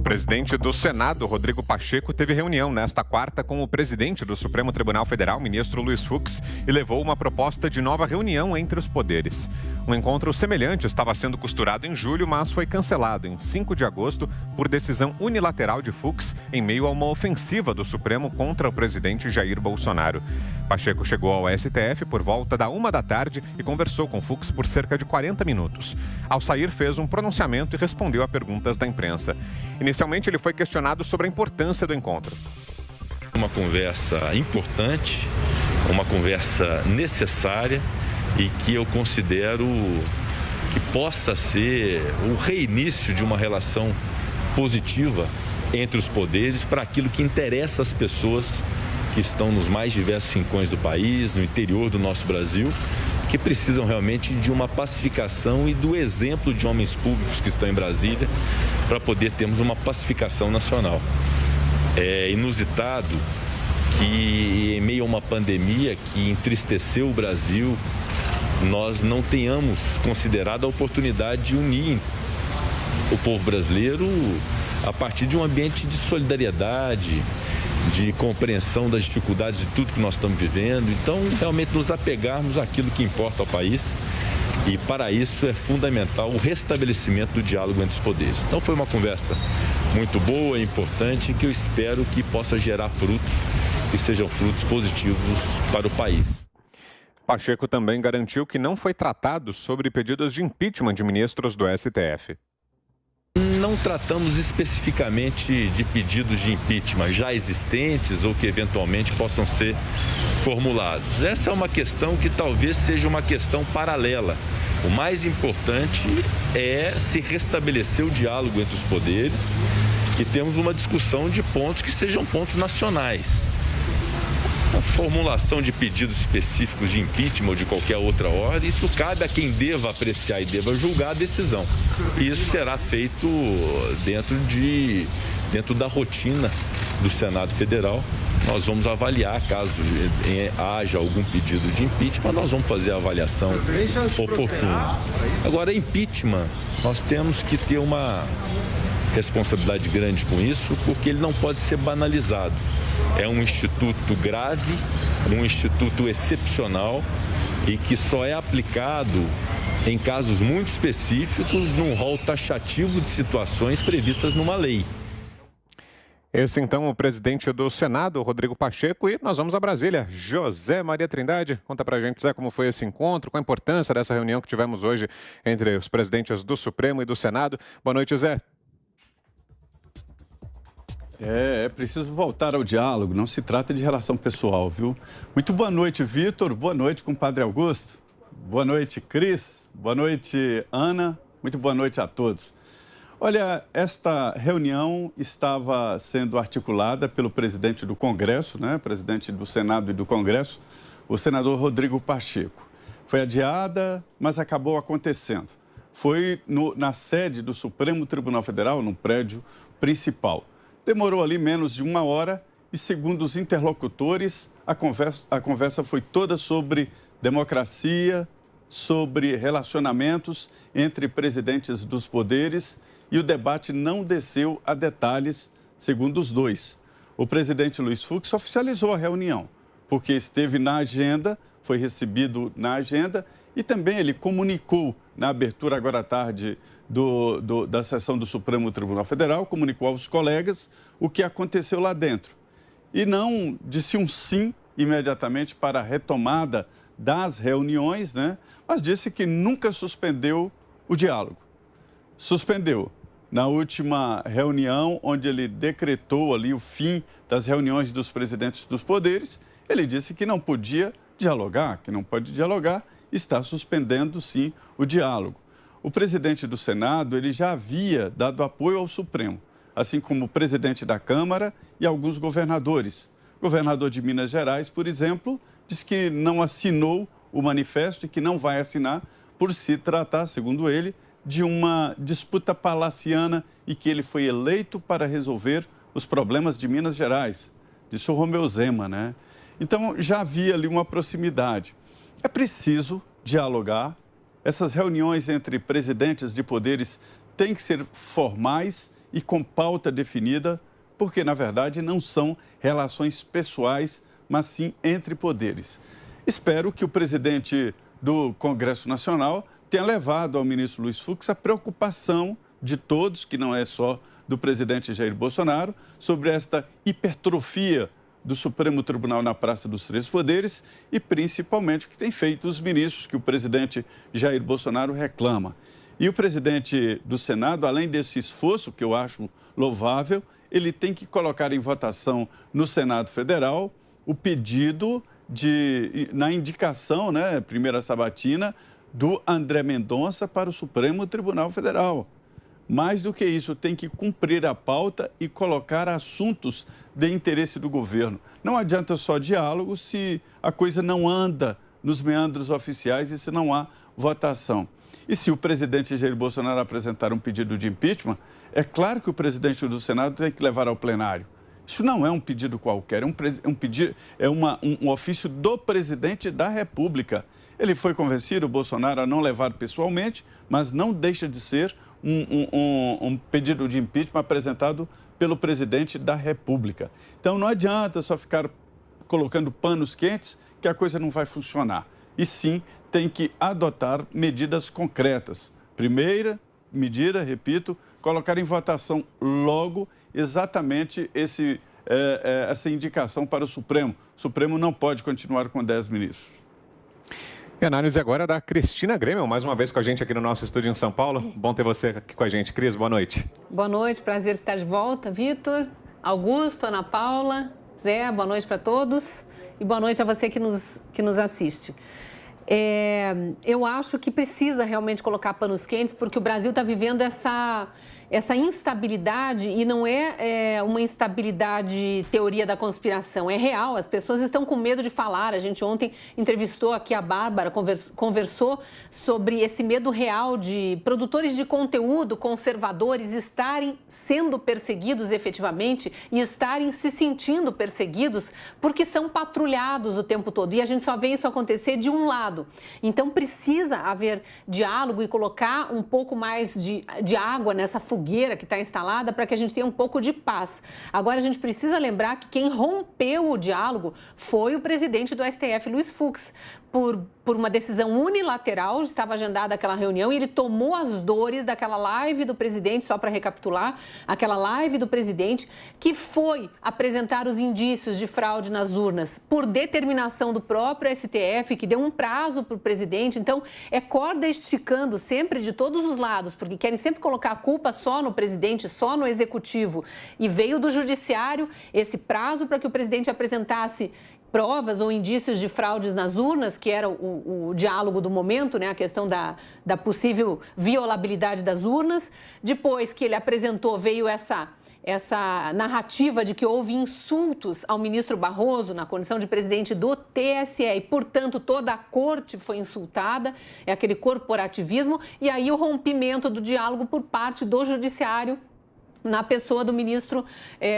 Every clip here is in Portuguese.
presidente do Senado, Rodrigo Pacheco, teve reunião nesta quarta com o presidente do Supremo Tribunal Federal, ministro Luiz Fux, e levou uma proposta de nova reunião entre os poderes. Um encontro semelhante estava sendo costurado em julho, mas foi cancelado em 5 de agosto por decisão unilateral de Fux, em meio a uma ofensiva do Supremo contra o presidente Jair Bolsonaro. Pacheco chegou ao STF por volta da 13h e conversou com Fux por cerca de 40 minutos. Ao sair, fez um pronunciamento e respondeu a perguntas da imprensa. Inicialmente, ele foi questionado sobre a importância do encontro. Uma conversa importante, uma conversa necessária e que eu considero que possa ser o reinício de uma relação positiva entre os poderes para aquilo que interessa às pessoas que estão nos mais diversos rincões do país, no interior do nosso Brasil, que precisam realmente de uma pacificação e do exemplo de homens públicos que estão em Brasília para poder termos uma pacificação nacional. É inusitado que, em meio a uma pandemia que entristeceu o Brasil, nós não tenhamos considerado a oportunidade de unir o povo brasileiro a partir de um ambiente de solidariedade, de compreensão das dificuldades de tudo que nós estamos vivendo. Então, realmente nos apegarmos àquilo que importa ao país, e para isso é fundamental o restabelecimento do diálogo entre os poderes. Então, foi uma conversa muito boa e importante que eu espero que possa gerar frutos, que sejam frutos positivos para o país. Pacheco também garantiu que não foi tratado sobre pedidos de impeachment de ministros do STF. Não tratamos especificamente de pedidos de impeachment já existentes ou que eventualmente possam ser formulados. Essa é uma questão que talvez seja uma questão paralela. O mais importante é se restabelecer o diálogo entre os poderes e temos uma discussão de pontos que sejam pontos nacionais. A formulação de pedidos específicos de impeachment ou de qualquer outra ordem, isso cabe a quem deva apreciar e deva julgar a decisão. E isso será feito dentro da rotina do Senado Federal. Nós vamos avaliar, caso haja algum pedido de impeachment, nós vamos fazer a avaliação oportuna. Agora, impeachment, nós temos que ter uma responsabilidade grande com isso, porque ele não pode ser banalizado. É um instituto grave, um instituto excepcional e que só é aplicado em casos muito específicos, num rol taxativo de situações previstas numa lei. Esse, então, o presidente do Senado, Rodrigo Pacheco, e nós vamos a Brasília. José Maria Trindade, conta pra gente, Zé, como foi esse encontro, qual a importância dessa reunião que tivemos hoje entre os presidentes do Supremo e do Senado. Boa noite, Zé. É preciso voltar ao diálogo, não se trata de relação pessoal, viu? Muito boa noite, Vitor. Boa noite, compadre Augusto. Boa noite, Cris. Boa noite, Ana. Muito boa noite a todos. Olha, esta reunião estava sendo articulada pelo presidente do Congresso, né? Presidente do Senado e do Congresso, o senador Rodrigo Pacheco. Foi adiada, mas acabou acontecendo. Foi na sede do Supremo Tribunal Federal, no prédio principal. Demorou ali menos de 1 hora e, segundo os interlocutores, a conversa foi toda sobre democracia, sobre relacionamentos entre presidentes dos poderes, e o debate não desceu a detalhes, segundo os dois. O presidente Luiz Fux oficializou a reunião, porque esteve na agenda, foi recebido na agenda, e também ele comunicou na abertura agora à tarde da sessão do Supremo Tribunal Federal, comunicou aos colegas o que aconteceu lá dentro. E não disse um sim imediatamente para a retomada das reuniões, né? Mas disse que nunca suspendeu o diálogo. Suspendeu na última reunião, onde ele decretou ali o fim das reuniões dos presidentes dos poderes. Ele disse que não podia dialogar, que não pode dialogar, está suspendendo sim o diálogo. O presidente do Senado, ele já havia dado apoio ao Supremo, assim como o presidente da Câmara e alguns governadores. O governador de Minas Gerais, por exemplo, disse que não assinou o manifesto e que não vai assinar por se tratar, segundo ele, de uma disputa palaciana e que ele foi eleito para resolver os problemas de Minas Gerais. Disse o Romeu Zema, né? Então, já havia ali uma proximidade. É preciso dialogar. Essas reuniões entre presidentes de poderes têm que ser formais e com pauta definida, porque, na verdade, não são relações pessoais, mas sim entre poderes. Espero que o presidente do Congresso Nacional tenha levado ao ministro Luiz Fux a preocupação de todos, que não é só do presidente Jair Bolsonaro, sobre esta hipertrofia do Supremo Tribunal na Praça dos Três Poderes e, principalmente, o que tem feito os ministros que o presidente Jair Bolsonaro reclama. E o presidente do Senado, além desse esforço, que eu acho louvável, ele tem que colocar em votação no Senado Federal o pedido na indicação, primeira sabatina, do André Mendonça para o Supremo Tribunal Federal. Mais do que isso, tem que cumprir a pauta e colocar assuntos de interesse do governo. Não adianta só diálogo se a coisa não anda nos meandros oficiais e se não há votação. E se o presidente Jair Bolsonaro apresentar um pedido de impeachment, é claro que o presidente do Senado tem que levar ao plenário. Isso não é um pedido qualquer, um ofício do presidente da República. Ele foi convencido, o Bolsonaro, a não levar pessoalmente, mas não deixa de ser um pedido de impeachment apresentado pelo presidente da República. Então, não adianta só ficar colocando panos quentes que a coisa não vai funcionar. E sim, tem que adotar medidas concretas. Primeira medida, repito, colocar em votação logo exatamente essa indicação para o Supremo. O Supremo não pode continuar com 10 ministros. E a análise agora é da Cristina Grêmio, mais uma vez com a gente aqui no nosso estúdio em São Paulo. Bom ter você aqui com a gente. Cris, boa noite. Boa noite, prazer estar de volta. Vitor, Augusto, Ana Paula, Zé, boa noite para todos. E boa noite a você que nos assiste. Eu acho que precisa realmente colocar panos quentes, porque o Brasil está vivendo essa instabilidade, e não é uma instabilidade teoria da conspiração, é real. As pessoas estão com medo de falar. A gente ontem entrevistou aqui a Bárbara, conversou sobre esse medo real de produtores de conteúdo conservadores estarem sendo perseguidos efetivamente e estarem se sentindo perseguidos porque são patrulhados o tempo todo. E a gente só vê isso acontecer de um lado. Então precisa haver diálogo e colocar um pouco mais de água nessa fogueira que está instalada para que a gente tenha um pouco de paz. Agora, a gente precisa lembrar que quem rompeu o diálogo foi o presidente do STF, Luiz Fux. Por uma decisão unilateral, estava agendada aquela reunião e ele tomou as dores daquela live do presidente, só para recapitular, aquela live do presidente que foi apresentar os indícios de fraude nas urnas por determinação do próprio STF, que deu um prazo para o presidente. Então, é corda esticando sempre de todos os lados, porque querem sempre colocar a culpa só no presidente, só no executivo. E veio do judiciário esse prazo para que o presidente apresentasse provas ou indícios de fraudes nas urnas, que era o diálogo do momento, a questão da possível violabilidade das urnas. Depois que ele apresentou, veio essa narrativa de que houve insultos ao ministro Barroso na condição de presidente do TSE e, portanto, toda a corte foi insultada, é aquele corporativismo, e aí o rompimento do diálogo por parte do judiciário na pessoa do ministro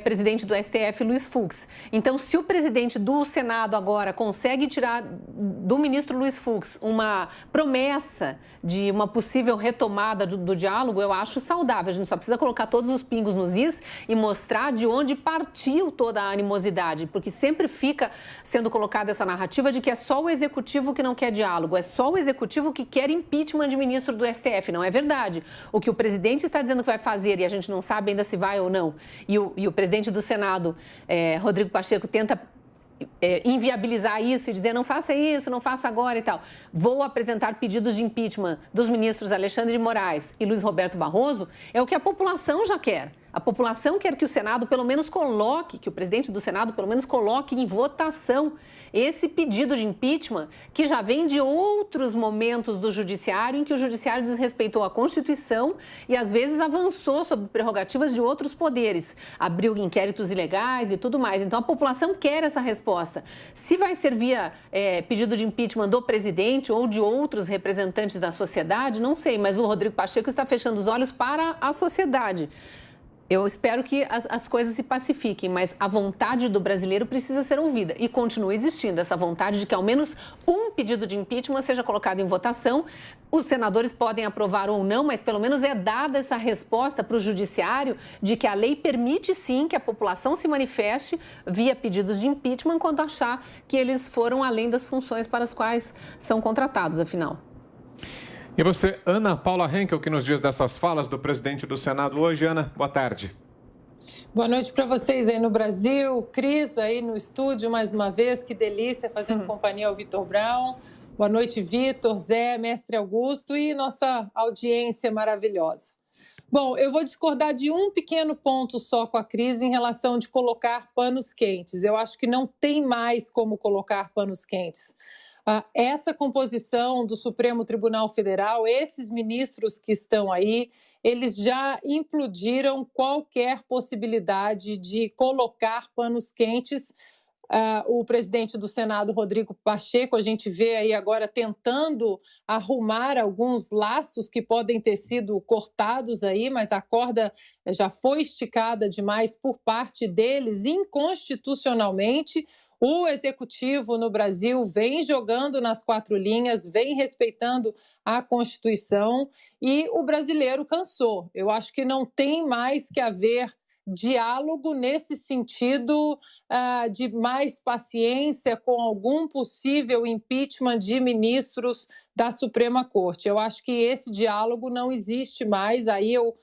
presidente do STF, Luiz Fux. Então, se o presidente do Senado agora consegue tirar do ministro Luiz Fux uma promessa de uma possível retomada do diálogo, eu acho saudável. A gente só precisa colocar todos os pingos nos is e mostrar de onde partiu toda a animosidade, porque sempre fica sendo colocada essa narrativa de que é só o executivo que não quer diálogo, é só o executivo que quer impeachment de ministro do STF. Não é verdade. O que o presidente está dizendo que vai fazer, e a gente não sabe ainda se vai ou não, e o presidente do Senado, Rodrigo Pacheco, tenta inviabilizar isso e dizer não faça isso, não faça agora e tal. Vou apresentar pedidos de impeachment dos ministros Alexandre de Moraes e Luiz Roberto Barroso, é o que a população já quer. A população quer que o Senado pelo menos coloque, que o presidente do Senado pelo menos coloque em votação esse pedido de impeachment, que já vem de outros momentos do judiciário, em que o judiciário desrespeitou a Constituição e às vezes avançou sobre prerrogativas de outros poderes, abriu inquéritos ilegais e tudo mais. Então a população quer essa resposta. Se vai ser via pedido de impeachment do presidente ou de outros representantes da sociedade, não sei, mas o Rodrigo Pacheco está fechando os olhos para a sociedade. Eu espero que as coisas se pacifiquem, mas a vontade do brasileiro precisa ser ouvida e continua existindo essa vontade de que ao menos um pedido de impeachment seja colocado em votação. Os senadores podem aprovar ou não, mas pelo menos é dada essa resposta para o judiciário de que a lei permite sim que a população se manifeste via pedidos de impeachment quando achar que eles foram além das funções para as quais são contratados, afinal. E você, Ana Paula Henkel, que nos diz dessas falas do presidente do Senado hoje. Ana, boa tarde. Boa noite para vocês aí no Brasil. Cris aí no estúdio mais uma vez, que delícia fazendo companhia ao Vitor Brown. Boa noite, Vitor, Zé, mestre Augusto e nossa audiência maravilhosa. Bom, eu vou discordar de um pequeno ponto só com a Cris em relação de colocar panos quentes. Eu acho que não tem mais como colocar panos quentes. Essa composição do Supremo Tribunal Federal, esses ministros que estão aí, eles já implodiram qualquer possibilidade de colocar panos quentes. O presidente do Senado, Rodrigo Pacheco, a gente vê aí agora tentando arrumar alguns laços que podem ter sido cortados aí, mas a corda já foi esticada demais por parte deles, inconstitucionalmente. O executivo no Brasil vem jogando nas quatro linhas, vem respeitando a Constituição e o brasileiro cansou. Eu acho que não tem mais que haver diálogo nesse sentido de mais paciência com algum possível impeachment de ministros da Suprema Corte. Eu acho que esse diálogo não existe mais. Aí eu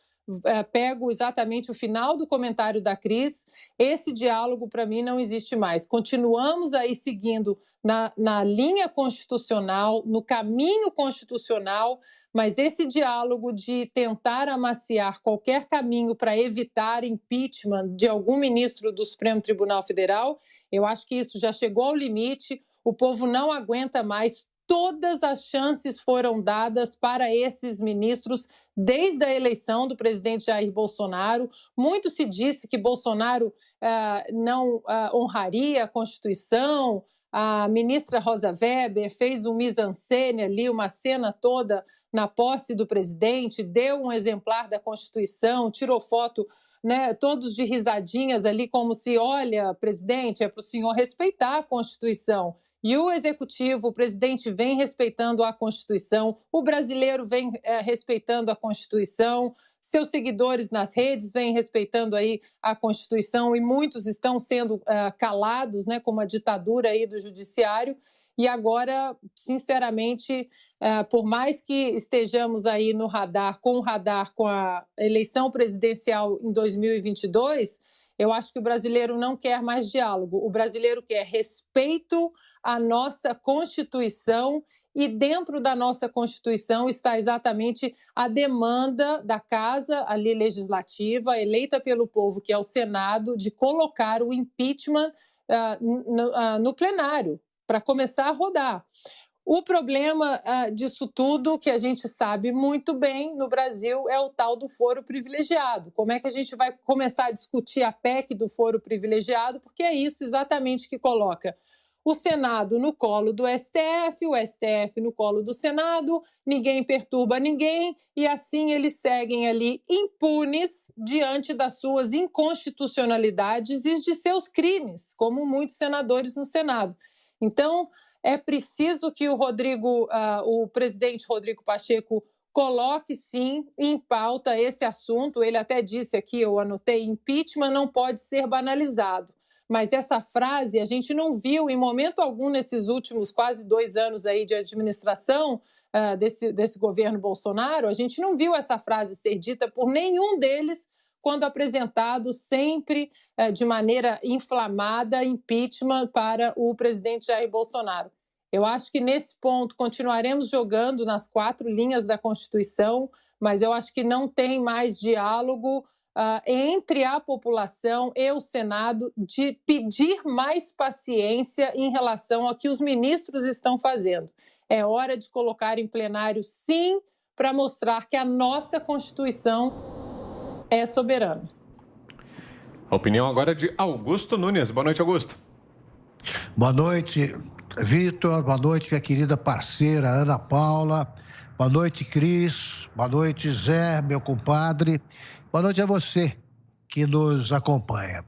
pego exatamente o final do comentário da Cris. Esse diálogo, para mim, não existe mais. Continuamos aí seguindo na linha constitucional, no caminho constitucional, mas esse diálogo de tentar amaciar qualquer caminho para evitar impeachment de algum ministro do Supremo Tribunal Federal, eu acho que isso já chegou ao limite, o povo não aguenta mais. Todas as chances foram dadas para esses ministros desde a eleição do presidente Jair Bolsonaro. Muito se disse que Bolsonaro não honraria a Constituição. A ministra Rosa Weber fez um mise-en-scène ali, uma cena toda na posse do presidente, deu um exemplar da Constituição, tirou foto, né, todos de risadinhas ali, como se, olha, presidente, é para o senhor respeitar a Constituição. E o executivo, o presidente vem respeitando a Constituição, o brasileiro vem respeitando a Constituição, seus seguidores nas redes vêm respeitando aí a Constituição e muitos estão sendo calados, né, como a ditadura aí do judiciário. E agora, sinceramente, por mais que estejamos aí no radar com a eleição presidencial em 2022, eu acho que o brasileiro não quer mais diálogo. O brasileiro quer respeito à nossa Constituição e dentro da nossa Constituição está exatamente a demanda da Casa ali legislativa, eleita pelo povo, que é o Senado, de colocar o impeachment no plenário, para começar a rodar. O problema disso tudo, que a gente sabe muito bem no Brasil, é o tal do foro privilegiado. Como é que a gente vai começar a discutir a PEC do foro privilegiado? Porque é isso exatamente que coloca o Senado no colo do STF, o STF no colo do Senado, ninguém perturba ninguém e assim eles seguem ali impunes diante das suas inconstitucionalidades e de seus crimes, como muitos senadores no Senado. Então, é preciso que o presidente Rodrigo Pacheco coloque, sim, em pauta esse assunto. Ele até disse aqui, eu anotei, impeachment não pode ser banalizado. Mas essa frase a gente não viu em momento algum nesses últimos quase 2 anos aí de administração desse governo Bolsonaro. A gente não viu essa frase ser dita por nenhum deles quando apresentado sempre de maneira inflamada impeachment para o presidente Jair Bolsonaro. Eu acho que nesse ponto continuaremos jogando nas 4 linhas da Constituição, mas eu acho que não tem mais diálogo entre a população e o Senado de pedir mais paciência em relação ao que os ministros estão fazendo. É hora de colocar em plenário, sim, para mostrar que a nossa Constituição é soberana. A opinião agora é de Augusto Nunes. Boa noite, Augusto. Boa noite, Vitor. Boa noite, minha querida parceira Ana Paula. Boa noite, Cris. Boa noite, Zé, meu compadre. Boa noite a você, que nos acompanha.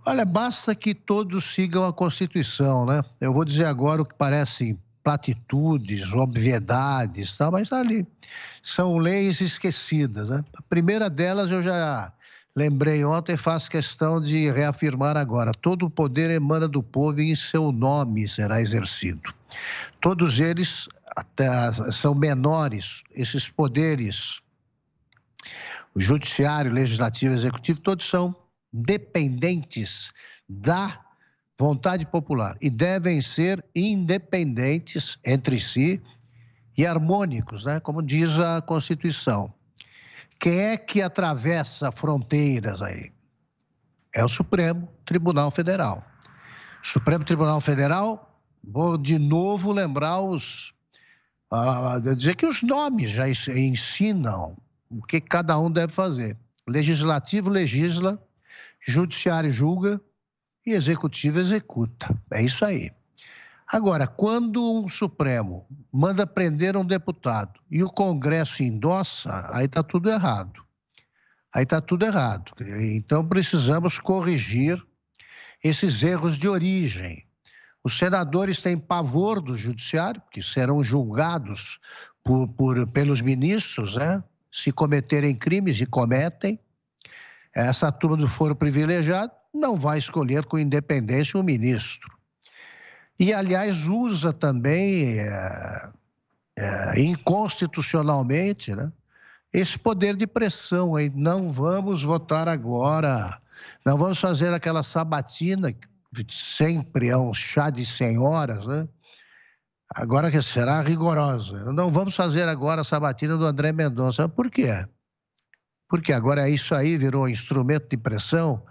Olha, basta que todos sigam a Constituição, né? Eu vou dizer agora o que parece platitudes, obviedades, tá? Mas tá ali. São leis esquecidas, né? A primeira delas eu já lembrei ontem e faço questão de reafirmar agora. Todo o poder emana do povo e em seu nome será exercido. Todos eles até são menores, esses poderes, o judiciário, legislativo, executivo, todos são dependentes da vontade popular e devem ser independentes entre si e harmônicos, né? Como diz a Constituição. Quem é que atravessa fronteiras aí? É o Supremo Tribunal Federal. Supremo Tribunal Federal, vou de novo lembrar dizer que os nomes já ensinam o que cada um deve fazer. Legislativo legisla, Judiciário julga e Executivo executa. É isso aí. Agora, quando um Supremo manda prender um deputado e o Congresso endossa, aí está tudo errado. Aí está tudo errado. Então, precisamos corrigir esses erros de origem. Os senadores têm pavor do Judiciário, que serão julgados pelos ministros, né? Se cometerem crimes, e cometem. Essa turma do foro privilegiado não vai escolher com independência o ministro. E, aliás, usa também inconstitucionalmente, né, esse poder de pressão aí. Não vamos votar agora, não vamos fazer aquela sabatina, que sempre é um chá de 100 horas, né? Agora que será rigorosa. Não vamos fazer agora a sabatina do André Mendonça. Por quê? Porque agora isso aí virou instrumento de pressão.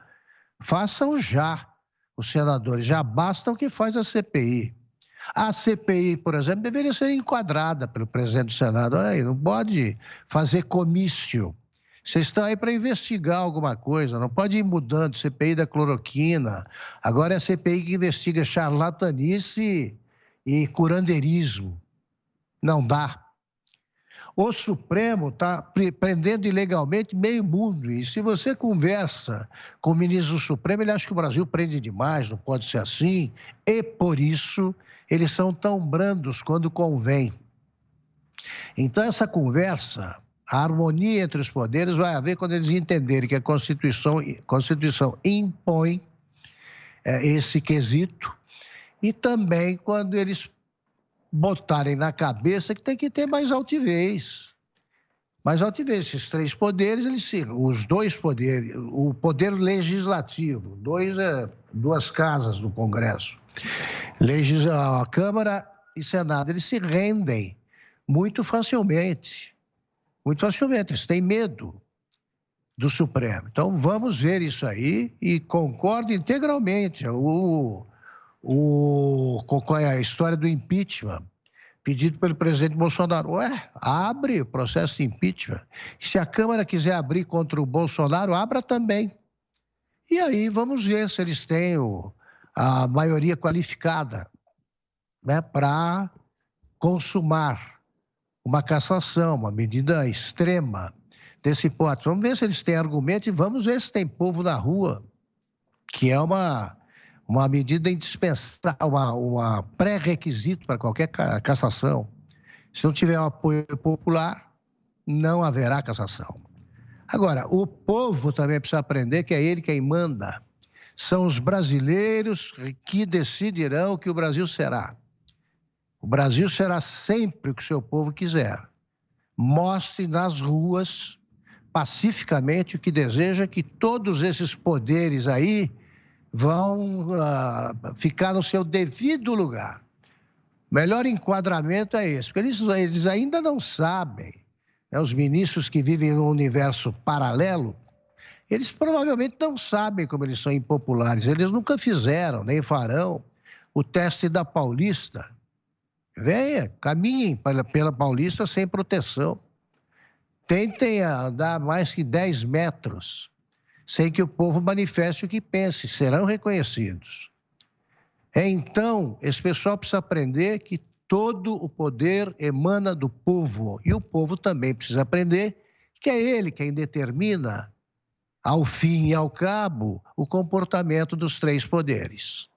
Façam já, os senadores, já basta o que faz a CPI. A CPI, por exemplo, deveria ser enquadrada pelo presidente do Senado. Olha aí, não pode fazer comício. Vocês estão aí para investigar alguma coisa, não pode ir mudando. CPI da cloroquina, agora é a CPI que investiga charlatanice e curandeirismo. Não dá. O Supremo está prendendo ilegalmente meio mundo. E se você conversa com o ministro do Supremo, ele acha que o Brasil prende demais, não pode ser assim. E, por isso, eles são tão brandos quando convém. Então, essa conversa, a harmonia entre os poderes, vai haver quando eles entenderem que a Constituição impõe esse quesito. E também quando eles botarem na cabeça que tem que ter mais altivez. Mais altivez. Esses três poderes, os dois poderes, o poder legislativo, duas casas do Congresso, a Câmara e Senado, eles se rendem muito facilmente. Muito facilmente. Eles têm medo do Supremo. Então, vamos ver isso aí e concordo integralmente. Qual é a história do impeachment, pedido pelo presidente Bolsonaro? Abre o processo de impeachment. Se a Câmara quiser abrir contra o Bolsonaro, abra também. E aí vamos ver se eles têm a maioria qualificada, né, para consumar uma cassação, uma medida extrema desse hipótese. Vamos ver se eles têm argumento e vamos ver se tem povo na rua, que é uma medida indispensável, uma pré-requisito para qualquer cassação. Se não tiver um apoio popular, não haverá cassação. Agora, o povo também precisa aprender que é ele quem manda. São os brasileiros que decidirão o que o Brasil será. O Brasil será sempre o que o seu povo quiser. Mostre nas ruas, pacificamente, o que deseja, que todos esses poderes aí vão ficar no seu devido lugar. O melhor enquadramento é esse, porque eles ainda não sabem, né, os ministros que vivem num universo paralelo, eles provavelmente não sabem como eles são impopulares, eles nunca fizeram, nem farão, o teste da Paulista. Venha, caminhem pela Paulista sem proteção. Tentem andar mais que 10 metros, sem que o povo manifeste o que pense, serão reconhecidos. Então, esse pessoal precisa aprender que todo o poder emana do povo, e o povo também precisa aprender que é ele quem determina ao fim e ao cabo, o comportamento dos três poderes.